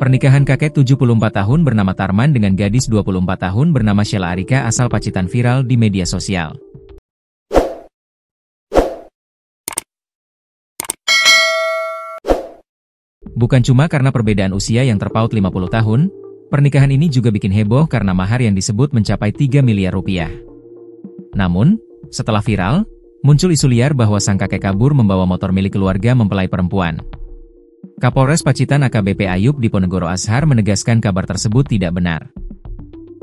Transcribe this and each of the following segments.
Pernikahan kakek 74 tahun bernama Tarman dengan gadis 24 tahun bernama Sheila Arika asal Pacitan viral di media sosial. Bukan cuma karena perbedaan usia yang terpaut 50 tahun, pernikahan ini juga bikin heboh karena mahar yang disebut mencapai 3 miliar rupiah. Namun, setelah viral, muncul isu liar bahwa sang kakek kabur membawa motor milik keluarga mempelai perempuan. Kapolres Pacitan AKBP Ayub Diponegoro Ashar menegaskan kabar tersebut tidak benar.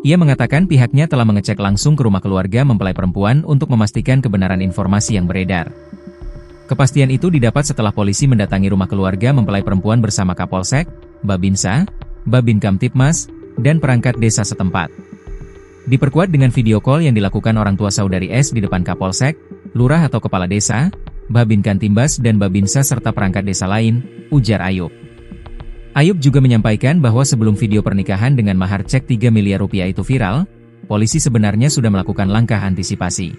Ia mengatakan pihaknya telah mengecek langsung ke rumah keluarga mempelai perempuan untuk memastikan kebenaran informasi yang beredar. Kepastian itu didapat setelah polisi mendatangi rumah keluarga mempelai perempuan bersama Kapolsek, Babinsa, Babin Kamtipmas, dan perangkat desa setempat. Diperkuat dengan video call yang dilakukan orang tua saudari S di depan Kapolsek, Lurah atau Kepala Desa, Babin Kamtibmas dan Babinsa serta perangkat desa lain, ujar Ayub. Ayub juga menyampaikan bahwa sebelum video pernikahan dengan mahar cek 3 miliar rupiah itu viral, polisi sebenarnya sudah melakukan langkah antisipasi.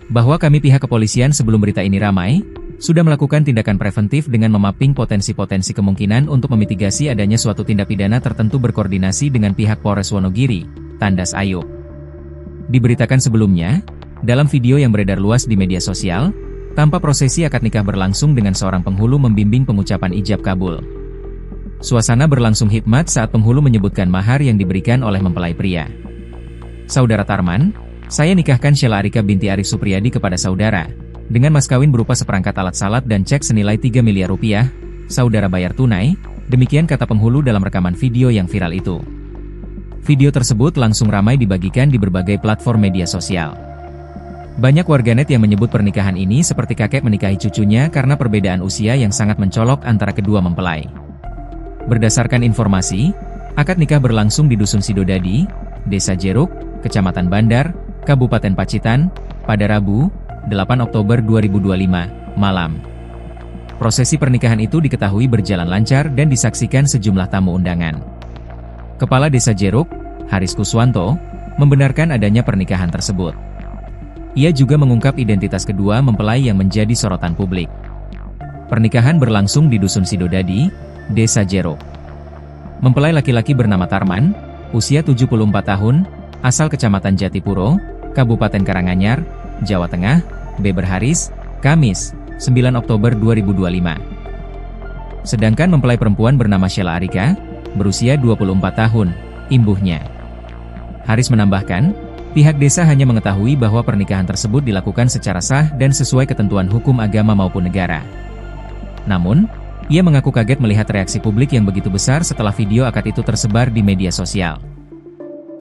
Bahwa kami pihak kepolisian sebelum berita ini ramai, sudah melakukan tindakan preventif dengan memapping potensi-potensi kemungkinan untuk memitigasi adanya suatu tindak pidana tertentu berkoordinasi dengan pihak Polres Wonogiri, tandas Ayub. Diberitakan sebelumnya, dalam video yang beredar luas di media sosial, tampak prosesi akad nikah berlangsung dengan seorang penghulu membimbing pengucapan ijab kabul. Suasana berlangsung hikmat saat penghulu menyebutkan mahar yang diberikan oleh mempelai pria. Saudara Tarman, saya nikahkan Sheila Arika binti Arif Supriyadi kepada saudara, dengan mas kawin berupa seperangkat alat salat dan cek senilai 3 miliar rupiah, saudara bayar tunai, demikian kata penghulu dalam rekaman video yang viral itu. Video tersebut langsung ramai dibagikan di berbagai platform media sosial. Banyak warganet yang menyebut pernikahan ini seperti kakek menikahi cucunya karena perbedaan usia yang sangat mencolok antara kedua mempelai. Berdasarkan informasi, akad nikah berlangsung di Dusun Sidodadi, Desa Jeruk, Kecamatan Bandar, Kabupaten Pacitan, pada Rabu, 8 Oktober 2025, malam. Prosesi pernikahan itu diketahui berjalan lancar dan disaksikan sejumlah tamu undangan. Kepala Desa Jeruk, Haris Kuswanto, membenarkan adanya pernikahan tersebut. Ia juga mengungkap identitas kedua mempelai yang menjadi sorotan publik. Pernikahan berlangsung di Dusun Sidodadi, Desa Jeruk. Mempelai laki-laki bernama Tarman, usia 74 tahun, asal Kecamatan Jatipuro, Kabupaten Karanganyar, Jawa Tengah, beber Haris, Kamis, 9 Oktober 2025. Sedangkan mempelai perempuan bernama Sheila Arika, berusia 24 tahun, imbuhnya. Haris menambahkan, pihak desa hanya mengetahui bahwa pernikahan tersebut dilakukan secara sah dan sesuai ketentuan hukum agama maupun negara. Namun, ia mengaku kaget melihat reaksi publik yang begitu besar setelah video akad itu tersebar di media sosial.